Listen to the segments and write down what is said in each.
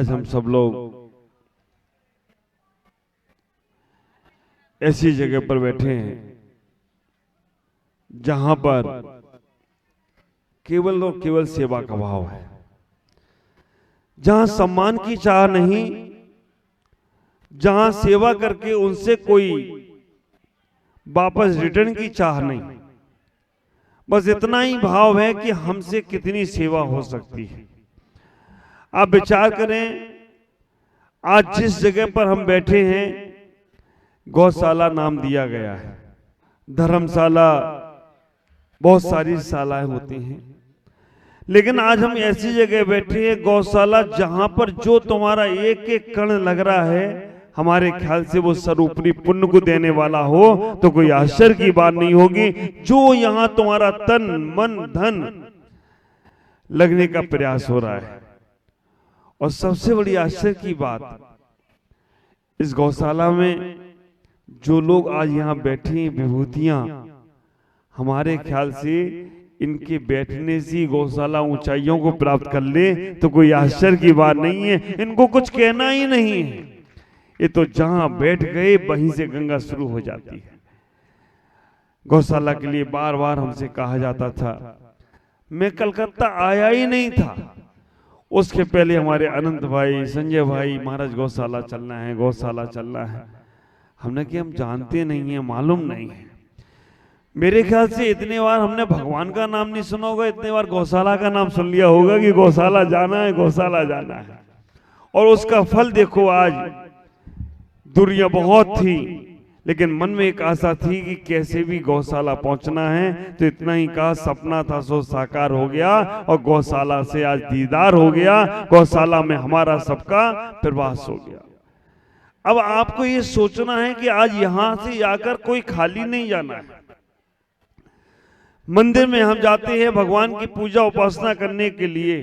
आज हम सब लोग ऐसी जगह पर बैठे हैं जहां पर केवल और केवल सेवा का भाव है, जहां सम्मान की चाह नहीं, जहां सेवा करके उनसे कोई वापस रिटर्न की चाह नहीं, बस इतना ही भाव है कि हमसे कितनी सेवा हो सकती है। आप विचार करें, आज जिस जगह पर हम बैठे हैं गौशाला नाम दिया गया है। धर्मशाला, बहुत सारी शालाएं होती हैं, लेकिन आज हम ऐसी जगह बैठे हैं गौशाला जहां पर जो तुम्हारा एक एक कण लग रहा है, हमारे ख्याल से वो सर्वोपरि पुण्य को देने वाला हो तो कोई आश्चर्य की बात नहीं होगी। जो यहां तुम्हारा तन मन धन लगने का प्रयास हो रहा है, और सबसे बड़ी आश्चर्य की बात, इस गौशाला में जो लोग आज यहाँ बैठे हैं, विभूतियां, हमारे ख्याल से इनके बैठने से गौशाला ऊंचाइयों को प्राप्त कर ले तो कोई आश्चर्य की बात नहीं है। इनको कुछ कहना ही नहीं है, ये तो जहां बैठ गए वहीं से गंगा शुरू हो जाती है। गौशाला के लिए बार बार हमसे कहा जाता था, मैं कलकत्ता आया ही नहीं था, उसके पहले हमारे अनंत भाई, संजय भाई, महाराज गौशाला चलना है, गौशाला चलना है। हमने कि हम जानते नहीं है, मालूम नहीं है। मेरे ख्याल से इतने बार हमने भगवान का नाम नहीं सुना होगा, इतने बार गौशाला का नाम सुन लिया होगा कि गौशाला जाना है, गौशाला जाना है। और उसका फल देखो, आज दूरियां बहुत थी, लेकिन मन में एक आशा थी कि कैसे भी गौशाला पहुंचना है। तो इतना ही कहा, सपना था सो साकार हो गया, और गौशाला से आज दीदार हो गया, गौशाला में हमारा सबका प्रवास हो गया। अब आपको ये सोचना है कि आज यहां से जाकर कोई खाली नहीं जाना है। मंदिर में हम जाते हैं भगवान की पूजा उपासना करने के लिए,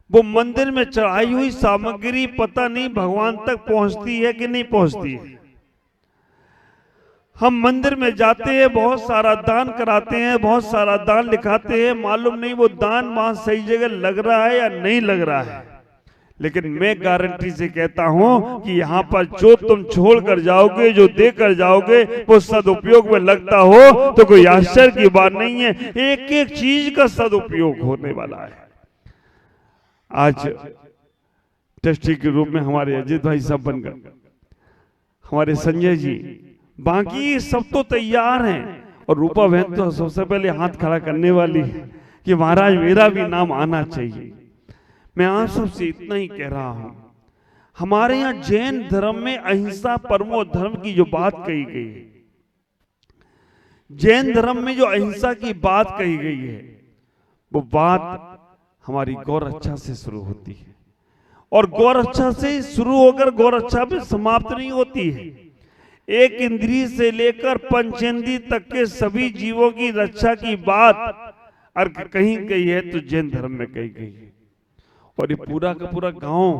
वो मंदिर में चढ़ाई हुई सामग्री पता नहीं भगवान तक पहुंचती है कि नहीं पहुंचती है। हम मंदिर में जाते हैं, बहुत सारा दान कराते हैं, बहुत सारा दान लिखाते हैं, मालूम नहीं वो दान वहां सही जगह लग रहा है या नहीं लग रहा है। लेकिन मैं गारंटी से कहता हूं कि यहाँ पर जो तुम छोड़ कर जाओगे, जो देकर जाओगे, वो सदुपयोग में लगता हो तो कोई आश्चर्य की बात नहीं है। एक एक चीज का सदुपयोग होने वाला है। आज ट्रस्टी के रूप में हमारे अजीत भाई साहब बनकर, हमारे संजय जी, बाकी सब तो तैयार हैं, और रूपा बहन तो सबसे पहले हाथ खड़ा करने वाली है कि महाराज मेरा भी नाम आना चाहिए। मैं आप सबसे इतना ही कह रहा हूं, हमारे यहाँ जैन धर्म में अहिंसा परमो धर्म की जो बात कही गई है, जैन धर्म में जो अहिंसा की बात कही गई है, वो बात हमारी गौरक्षा से शुरू होती है, और गौरक्षा से शुरू होकर गौरक्षा में समाप्त नहीं होती है। एक इंद्रिय से लेकर पंचेंद्रिय तक के सभी जीवों की रक्षा की बात अगर कहीं गई है तो जैन धर्म में कही गई है। और ये पूरा का पूरा गांव,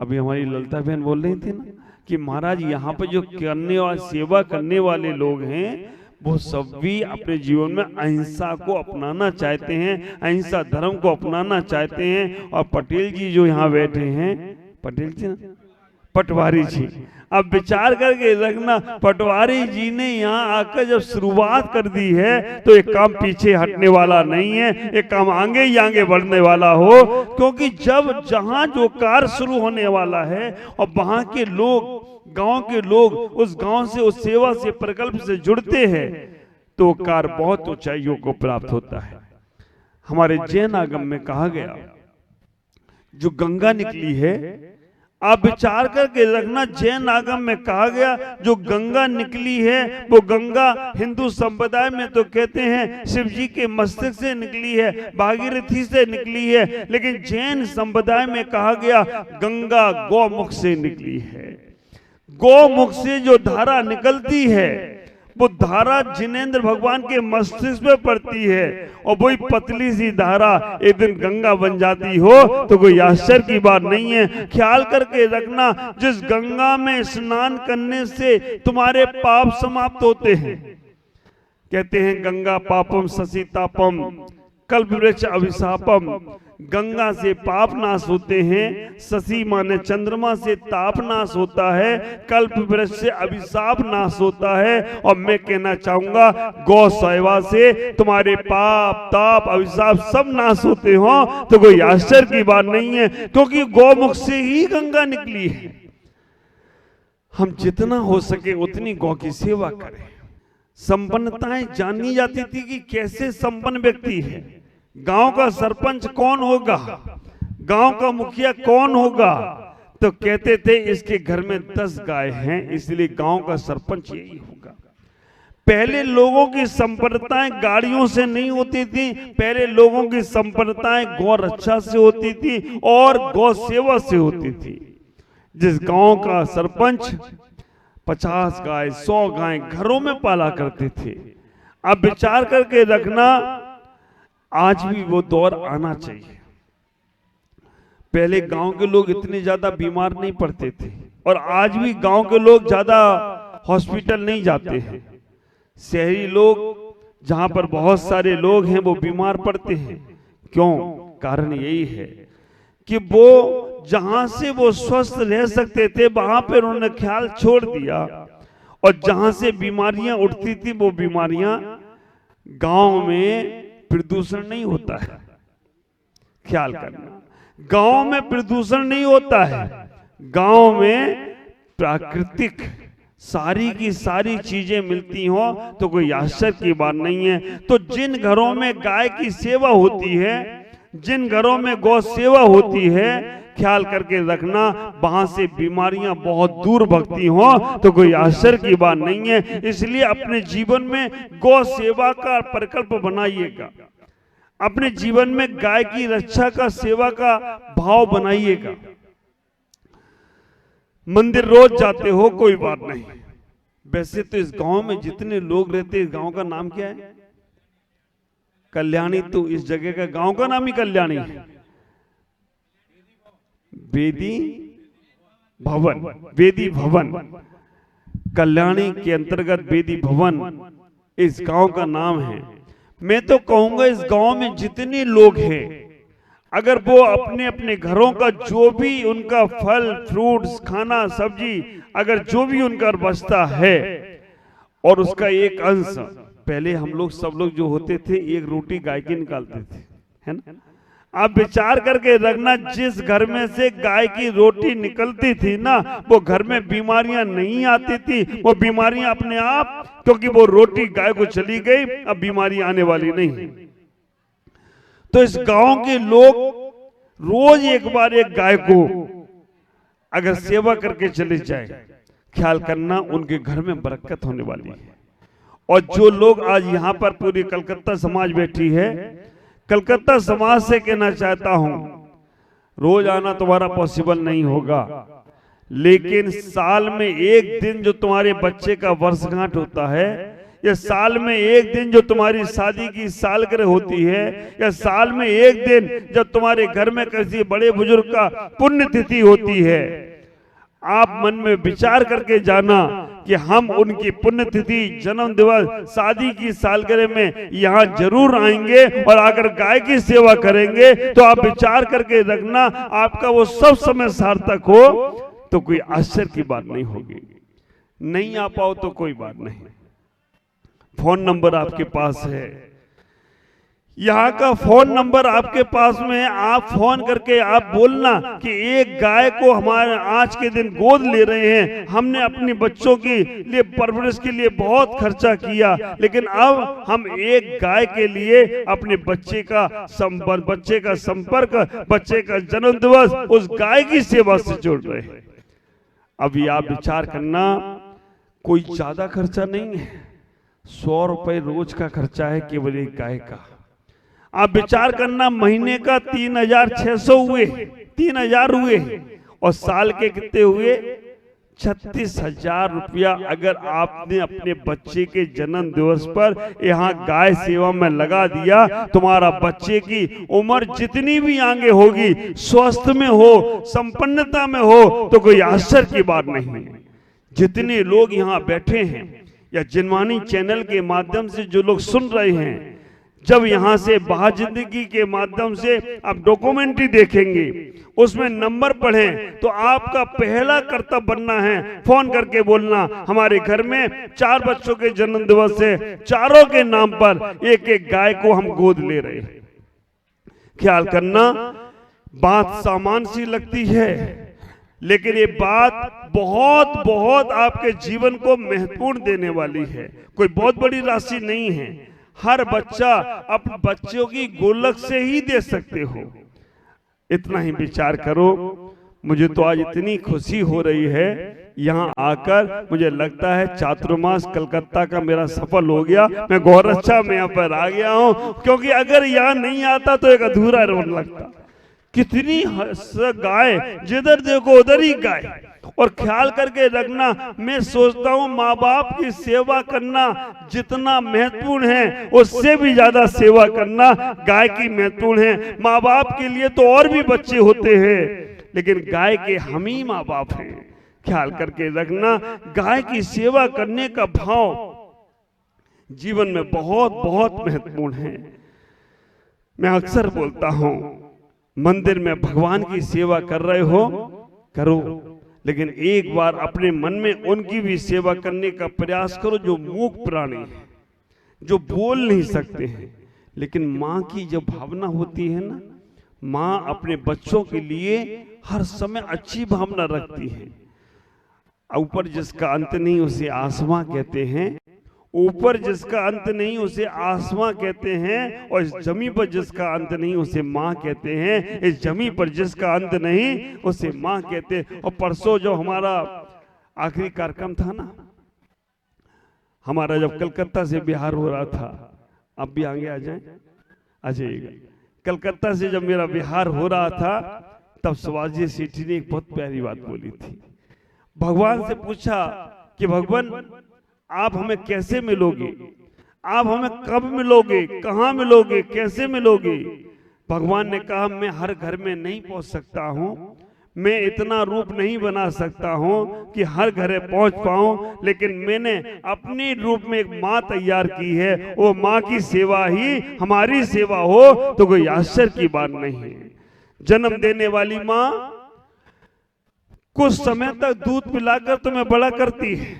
अभी हमारी ललिता बहन बोल रही थी ना कि महाराज यहाँ पर जो करने वाले, सेवा करने वाले लोग हैं, वो सब भी अपने जीवन में अहिंसा को अपनाना चाहते हैं, अहिंसा धर्म को अपनाना चाहते हैं। और पटेल जी जो यहाँ बैठे हैं, पटेल जी ना, पटवारी जी, अब विचार करके रखना, पटवारी जी ने यहाँ आकर जब शुरुआत कर दी है तो एक काम पीछे हटने वाला नहीं है, एक काम आगे ही आगे बढ़ने वाला हो। क्योंकि जब जहां जो कार्य शुरू होने वाला है और वहां के लोग, गांव के लोग उस गांव से, उस सेवा से, प्रकल्प से जुड़ते हैं तो कार्य बहुत ऊंचाइयों को प्राप्त होता है। हमारे जैन आगम में कहा गया, जो गंगा निकली है, आप विचार करके रखना, जैन आगम में कहा गया जो गंगा निकली है, वो गंगा हिंदू संप्रदाय में तो कहते हैं शिव जी के मस्तक से निकली है, भागीरथी से निकली है, लेकिन जैन संप्रदाय में कहा गया गंगा गौमुख से निकली है। गौमुख से जो धारा निकलती है, वो धारा जिनेंद्र भगवान के मस्तिष्क में पड़ती है, और वही पतली सी धारा एक दिन गंगा बन जाती हो तो कोई आश्चर्य की बात नहीं है। ख्याल करके रखना, जिस गंगा में स्नान करने से तुम्हारे पाप समाप्त होते हैं, कहते हैं गंगा पापम ससीतापम कल्प वृक्ष अभिशापम, गंगा से पाप नाश होते हैं, शशि माने चंद्रमा से ताप नाश होता है, कल्प वृक्ष से अभिशाप नाश होता है। और मैं कहना चाहूंगा गौ सेवा से तुम्हारे पाप ताप अभिशाप सब नाश होते हो तो कोई आश्चर्य की बात नहीं है, क्योंकि गौमुख से ही गंगा निकली है। हम जितना हो सके उतनी गौ की सेवा करें। संपन्नताएं जानी जाती थी कि कैसे संपन्न व्यक्ति है, गांव का सरपंच कौन होगा, गांव का मुखिया कौन होगा, तो कहते थे इसके घर में 10 गाय हैं इसलिए गांव का सरपंच यही होगा। पहले लोगों की संपन्नताएं गाड़ियों से नहीं होती थी, पहले लोगों की संपन्नताएं गौ रक्षा से होती थी और गौ सेवा से होती थी। जिस गांव का सरपंच 50 गाय 100 गाय घरों में पाला करते थे, अब विचार करके रखना आज भी वो दौर आना चाहिए। पहले गांव के लोग इतने ज्यादा बीमार नहीं पड़ते थे और आज भी गांव के लोग ज्यादा हॉस्पिटल नहीं जाते हैं। शहरी लोग जहां पर बहुत सारे लोग हैं वो बीमार पड़ते हैं। क्यों? कारण यही है कि वो जहां से वो स्वस्थ रह सकते थे वहां पर उन्होंने ख्याल छोड़ दिया और जहां से बीमारियां उठती थी वो बीमारियां गांव में प्रदूषण नहीं होता है। ख्याल करना, गांव में प्रदूषण नहीं होता है, गांव में प्राकृतिक सारी की सारी चीजें मिलती हो तो कोई आश्चर्य की बात नहीं है। तो जिन घरों में गाय की सेवा होती है, जिन घरों में गौ सेवा होती है, ख्याल करके रखना वहां से बीमारियां बहुत दूर भगती हो तो कोई आश्चर्य की बात नहीं है। इसलिए अपने जीवन में गौ सेवा का प्रकल्प बनाइएगा, अपने जीवन में गाय की रक्षा का सेवा का भाव बनाइएगा। मंदिर रोज जाते हो कोई बात नहीं, वैसे तो इस गांव में जितने लोग रहते हैं, गांव का नाम क्या है? कल्याणी। तो इस जगह का गांव का नाम ही कल्याणी है। वेदी भवन, वेदी भवन कल्याणी के अंतर्गत वेदी भवन इस गांव का नाम है। मैं तो कहूंगा इस गांव में जितने लोग हैं, अगर वो अपने अपने घरों का जो भी उनका फल फ्रूट्स खाना सब्जी अगर जो भी उनका बचता है और उसका एक अंश, पहले हम लोग सब लोग जो होते थे एक रोटी गाय की निकालते थे, है ना? आप विचार करके रखना, जिस घर में से गाय की रोटी निकलती थी ना, वो घर में बीमारियां नहीं आती थी। वो बीमारियां अपने आप, क्योंकि वो रोटी गाय को चली गई, अब बीमारी आने वाली नहीं। तो इस गांव के लोग रोज एक बार एक गाय को अगर सेवा करके चले जाए, ख्याल करना उनके घर में बरकत होने वाली है। और जो लोग आज यहाँ पर पूरी कलकत्ता समाज बैठी है, कलकत्ता समाज से कहना चाहता हूं, रोज आना तुम्हारा पॉसिबल नहीं होगा, लेकिन साल में एक दिन जो तुम्हारे बच्चे का वर्षगांठ होता है, या साल में एक दिन जो तुम्हारी शादी की सालगिरह होती है, या साल में एक दिन जब तुम्हारे घर में किसी बड़े बुजुर्ग का पुण्यतिथि होती है, आप मन में विचार करके जाना कि हम उनकी पुण्यतिथि जन्म दिवस शादी की सालगिरह में यहाँ जरूर आएंगे और अगर गाय की सेवा करेंगे तो आप विचार करके रखना आपका वो सब समय सार्थक हो तो कोई आश्चर्य की बात नहीं होगी। नहीं आ पाओ तो कोई बात नहीं, फोन नंबर आपके पास है, यहाँ का फोन नंबर आपके पास में है, आप फोन करके आप बोलना कि एक गाय को हमारे आज के दिन गोद ले रहे हैं, हमने अपने बच्चों के लिए परवरिश के लिए बहुत खर्चा किया, लेकिन अब हम एक गाय के लिए अपने बच्चे का संपर्क बच्चे का जन्म दिवस उस गाय की सेवा से जोड़ रहे हैं। अभी आप विचार करना, कोई ज्यादा खर्चा नहीं है, 100 रुपए रोज का खर्चा है केवल एक गाय का। आप विचार करना, महीने का 3600 हुए, 3000 हुए और साल के कितने हुए? 36,000 रुपया अगर आपने अपने बच्चे के जन्म दिवस पर यहाँ गाय सेवा में लगा दिया, तुम्हारा बच्चे की उम्र जितनी भी आगे होगी, स्वस्थ में हो, संपन्नता में हो, तो कोई आश्चर्य की बात नहीं है। जितने लोग यहाँ बैठे हैं या जिनवानी चैनल के माध्यम से जो लोग सुन रहे हैं, जब यहाँ से बाहर जिंदगी के माध्यम से आप डॉक्यूमेंट्री देखेंगे, उसमें नंबर पढ़ें, तो आपका पहला कर्तव्य बनना है फोन करके बोलना हमारे घर में 4 बच्चों के जन्म दिवस है, चारों के नाम पर एक एक गाय को हम गोद ले रहे हैं। ख्याल करना, बात सामान्य सी लगती है, लेकिन ये बात बहुत बहुत आपके जीवन को महत्वपूर्ण देने वाली है। कोई बहुत बड़ी राशि नहीं है, हर बच्चा अपने बच्चों की गोलक से ही दे सकते हो। इतना ही विचार करो। मुझे तो आज इतनी खुशी हो रही है यहाँ आकर, मुझे लगता है चातुर्मास कलकत्ता का मेरा सफल हो गया। मैं गौरक्षा में यहाँ पर आ गया हूँ, क्योंकि अगर यहाँ नहीं आता तो एक अधूरा रोन लगता। कितनी गाय, जिधर देखो उधर ही गाय। और ख्याल करके रखना, मैं सोचता हूँ माँ बाप की सेवा करना जितना महत्वपूर्ण है, उससे भी ज्यादा सेवा करना गाय की महत्वपूर्ण है। माँ बाप के लिए तो और भी बच्चे होते हैं, लेकिन गाय के हम ही माँ बाप हैं। ख्याल करके रखना, गाय की सेवा करने का भाव जीवन में बहुत बहुत महत्वपूर्ण है। मैं अक्सर बोलता हूँ, मंदिर में भगवान की सेवा कर रहे हो, करो, लेकिन एक बार अपने मन में उनकी भी सेवा करने का प्रयास करो जो मूक प्राणी है, जो बोल नहीं सकते हैं। लेकिन माँ की जब भावना होती है ना, माँ अपने बच्चों के लिए हर समय अच्छी भावना रखती है। ऊपर जिसका अंत नहीं उसे आसमां कहते हैं, ऊपर जिसका अंत नहीं उसे आसमां कहते हैं, और इस जमी पर जिसका अंत नहीं उसे माँ कहते हैं। इस जमी पर जिसका अंत नहीं उसे माँ कहते हैं। और परसों जो हमारा आखिरी कार्यक्रम था ना, हमारा जब कलकत्ता से बिहार हो रहा था, अब भी आगे आ जाए, आ जाइएगा। कलकत्ता से जब मेरा बिहार हो रहा था, तब शिवाजी सेठी ने एक बहुत प्यारी बात बोली थी। भगवान से पूछा कि भगवान आप हमें कैसे मिलोगे, आप हमें कब मिलोगे, कहाँ मिलोगे, कैसे मिलोगे। भगवान ने कहा, मैं हर घर में नहीं पहुंच सकता हूं, मैं इतना रूप नहीं बना सकता हूं कि हर घरे पहुंच पाऊं, लेकिन मैंने अपने रूप में एक माँ तैयार की है। वो माँ की सेवा ही हमारी सेवा हो तो कोई आश्चर्य की बात नहीं है। जन्म देने वाली माँ कुछ समय तक दूध पिलाकर तुम्हें बड़ा करती है।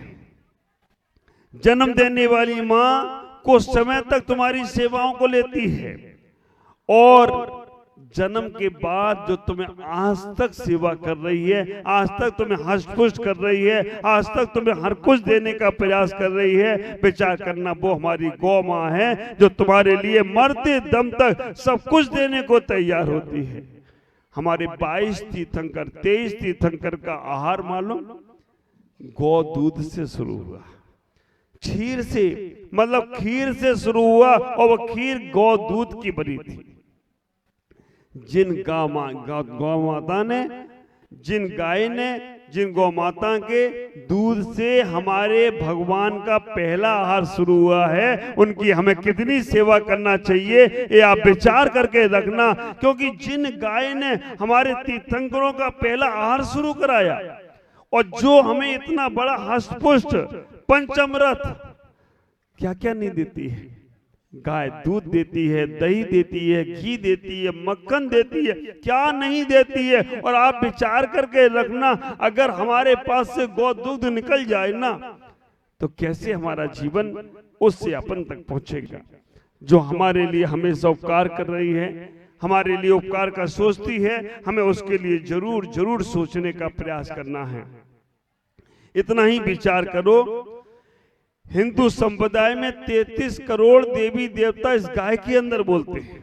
जन्म देने वाली माँ कुछ समय तक तुम्हारी सेवाओं को लेती है, और जन्म के बाद जो तुम्हें आज तक सेवा कर रही है, आज तक तुम्हें हष्ट-पुष्ट कर रही है, आज तक तुम्हें हर कुछ देने का प्रयास कर रही है, विचार करना वो हमारी गौ माँ है, जो तुम्हारे लिए मरते दम तक सब कुछ देने को तैयार होती है। हमारे 22 तीर्थंकर, 23 तीर्थंकर का आहार मालूम, गौ दूध से शुरू हुआ, खीर से, मतलब खीर से शुरू हुआ, और वो खीर गौ दूध की बनी थी। जिन गौ माता ने, जिन गाय ने, जिन गौ माता के दूध से हमारे भगवान का पहला आहार शुरू हुआ है, उनकी हमें कितनी सेवा करना चाहिए ये आप विचार करके रखना। क्योंकि जिन गाय ने हमारे तीर्थंकरों का पहला आहार शुरू कराया, और जो हमें इतना बड़ा हष्ट-पुष्ट पंचमृत क्या क्या नहीं देती है। गाय दूध देती है, दही देती है, घी देती है, मक्खन देती है, क्या नहीं देती है। और आप विचार करके रखना, अगर हमारे पास से गौ दूध निकल जाए ना, तो कैसे हमारा जीवन उससे अपन तक पहुंचेगा। जो हमारे लिए हमेशा उपकार कर रही है, हमारे लिए उपकार का सोचती है, हमें उसके लिए जरूर जरूर सोचने का प्रयास करना है। इतना ही विचार करो, हिंदू संप्रदाय में 33 करोड़ देवी देवता इस गाय के अंदर बोलते हैं।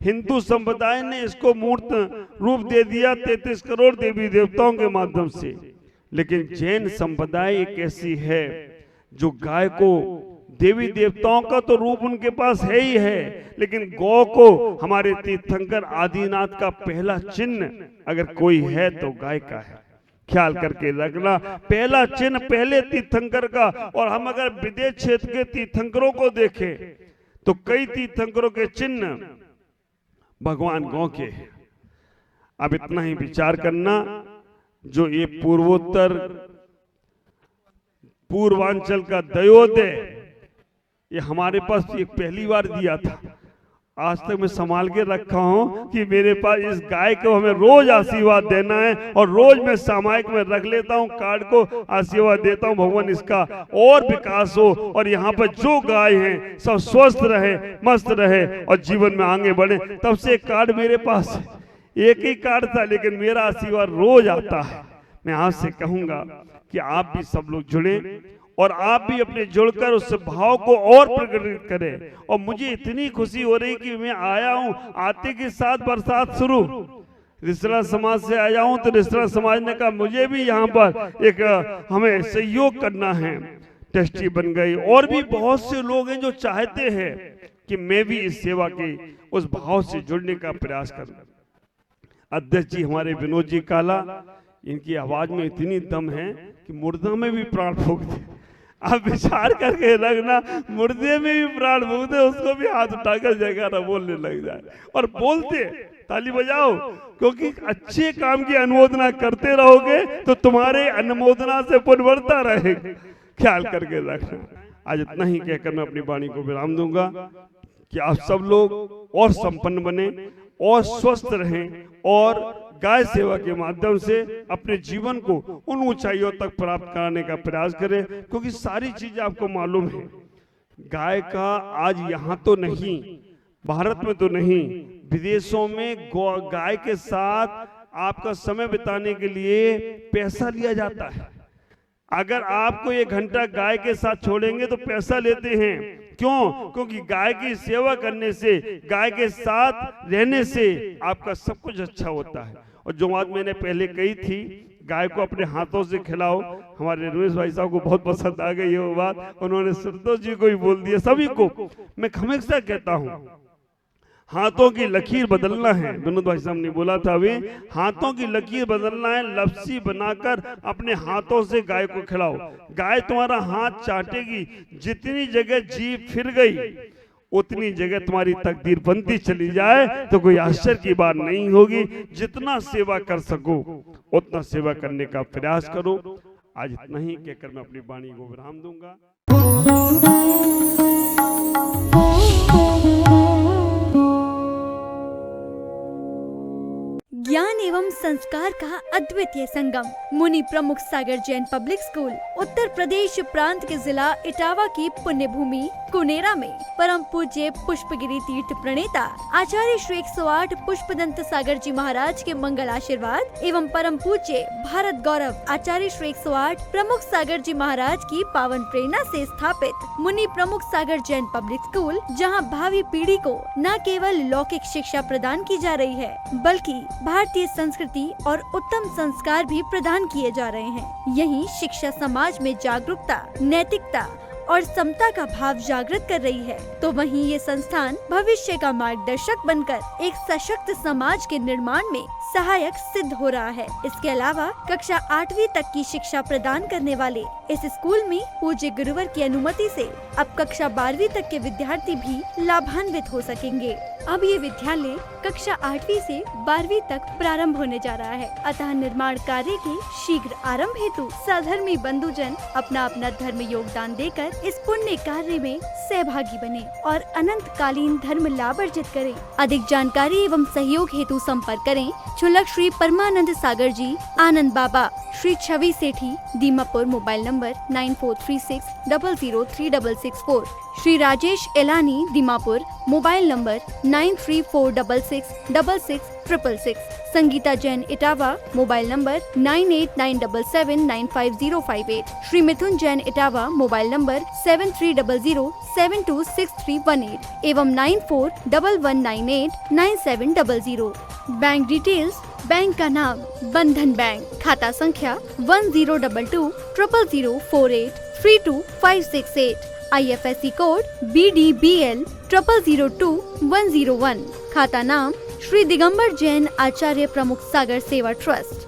हिंदू संप्रदाय ने इसको मूर्त रूप दे दिया 33 करोड़ देवी देवताओं के माध्यम से। लेकिन जैन संप्रदाय एक ऐसी है जो गाय को, देवी देवताओं का तो रूप उनके पास है ही है, लेकिन गौ को हमारे तीर्थंकर आदिनाथ का पहला चिन्ह अगर कोई है तो गाय का है। ख्याल करके रखना, पहला चिन्ह पहले तीर्थंकर का। और हम अगर विदेश क्षेत्र के तीर्थंकरों को देखें तो कई तीर्थंकरों के चिन्ह भगवान गौ के हैं। अब इतना ही विचार करना, जो ये पूर्वोत्तर पूर्वांचल का दयोदय ये हमारे पास एक पहली बार दिया था। आज तक मैं संभाल के रखा हूं कि मेरे पास इस गाय को हमें रोज आशीर्वाद देना है, और रोज मैं सामायिक में रख लेता हूं, कार्ड को आशीर्वाद देता हूं, भगवान इसका और विकास हो, और यहाँ पर जो गाय हैं सब स्वस्थ रहे, मस्त रहे और जीवन में आगे बढ़े। तब से कार्ड मेरे पास है, एक ही कार्ड था, लेकिन मेरा आशीर्वाद रोज आता है। मैं आज से कहूंगा कि आप भी सब लोग जुड़े और आप भी अपने जुड़कर उस भाव को और प्रकटित करें। और मुझे इतनी खुशी हो रही कि मैं आया हूं, आते के साथ बरसात शुरू, रिश्तेदार समाज से आया हूं, तो रिश्तेदार समाज ने कहा मुझे भी यहाँ पर एक हमें सहयोग करना है, ट्रस्टी बन गई। और भी बहुत से लोग हैं जो चाहते हैं कि मैं भी इस सेवा के उस भाव से जुड़ने का प्रयास करूं। अध्यक्ष जी हमारे विनोद जी काला, इनकी आवाज में इतनी दम है कि मुर्दा में भी प्राण फूंक दे। आप विचार करके रखना, मुर्दे में भी प्राण फूंक दे, उसको भी हाथ उठाकर जयकारा बोलने लग जाए। और बोलते ताली बजाओ, क्योंकि अच्छे काम की अनुमोदना करते रहोगे तो तुम्हारे अनुमोदना से पुण्य बढ़ता रहेगा। ख्याल करके रखना। आज इतना ही कहकर मैं अपनी वाणी को विराम दूंगा कि आप सब लोग और संपन्न बने और स्वस्थ रहें और गाय सेवा के माध्यम से अपने जीवन को उन ऊंचाइयों तक प्राप्त कराने का प्रयास करें। क्योंकि सारी चीजें आपको मालूम है, गाय का आज यहाँ तो नहीं, भारत में तो नहीं, विदेशों में गाय के साथ आपका समय बिताने के लिए पैसा लिया जाता है। अगर आपको 1 घंटा गाय के साथ छोड़ेंगे तो पैसा लेते हैं। क्यों? क्योंकि गाय की सेवा करने से, गाय के साथ रहने से आपका सब कुछ अच्छा होता है। और जो बात मैंने पहले कही थी, गाय को अपने हाथों से खिलाओ, हमारे रमेश भाई साहब को बहुत पसंद आ गई वो बात, उन्होंने संतोष जी को ही बोल दिया, सभी को मैं हमेशा कहता हूँ, हाथों की लकीर बदलना है। विनोद भाई साहब ने बोला था, अभी हाथों की लकीर बदलना है, लपसी बनाकर अपने हाथों से गाय को खिलाओ। गाय तुम्हारा हाथ चाटेगी, जितनी जगह जीभ फिर गई उतनी जगह तुम्हारी तकदीर बनती चली जाए तो कोई आश्चर्य की बात नहीं होगी। जितना सेवा कर सको उतना सेवा करने का प्रयास करो। आज इतना ही कहकर मैं अपनी वाणी को विराम दूंगा। ज्ञान एवं संस्कार का अद्वितीय संगम, मुनि प्रमुख सागर जैन पब्लिक स्कूल उत्तर प्रदेश प्रांत के जिला इटावा की पुण्य भूमि कुनेरा में परम पूज्य पुष्पगिरी तीर्थ प्रणेता आचार्य श्री 108 पुष्पदंत सागर जी महाराज के मंगल आशीर्वाद एवं परम पूज्य भारत गौरव आचार्य श्री 108 प्रमुख सागर जी महाराज की पावन प्रेरणा से स्थापित मुनि प्रमुख सागर जैन पब्लिक स्कूल, जहां भावी पीढ़ी को न केवल लौकिक शिक्षा प्रदान की जा रही है, बल्कि भारतीय संस्कृति और उत्तम संस्कार भी प्रदान किए जा रहे हैं। यही शिक्षा समाज में जागरूकता, नैतिकता और समता का भाव जागृत कर रही है, तो वहीं ये संस्थान भविष्य का मार्गदर्शक बनकर एक सशक्त समाज के निर्माण में सहायक सिद्ध हो रहा है। इसके अलावा कक्षा 8वीं तक की शिक्षा प्रदान करने वाले इस स्कूल में पूज्य गुरुवर की अनुमति से अब कक्षा 12वीं तक के विद्यार्थी भी लाभान्वित हो सकेंगे। अब ये विद्यालय कक्षा 8वीं से 12वीं तक प्रारंभ होने जा रहा है, अतः निर्माण कार्य के शीघ्र आरंभ हेतु सधर्मी बंधुजन अपना अपना धर्म योगदान देकर इस पुण्य कार्य में सहभागी बने और अनंत कालीन धर्म लाभ अर्जित करें। अधिक जानकारी एवं सहयोग हेतु संपर्क करें छुलक Shri Paramanand Sagar ji, Anand Baba, Shri Chhavi Sethi, Dimapur, mobile number 9436003664, Shri Rajesh Elani, Dimapur, mobile number 9346666666, Sangeeta Jain, Etawah, mobile number 9897795058, Shri Mithun Jain, Etawah, mobile number 7300726318 एवं 9411989700। बैंक डिटेल्स, बैंक का नाम बंधन बैंक, खाता संख्या 1022000048325668, IFSC कोड BDBL 002101, खाता नाम श्री दिगंबर जैन आचार्य प्रमुख सागर सेवा ट्रस्ट।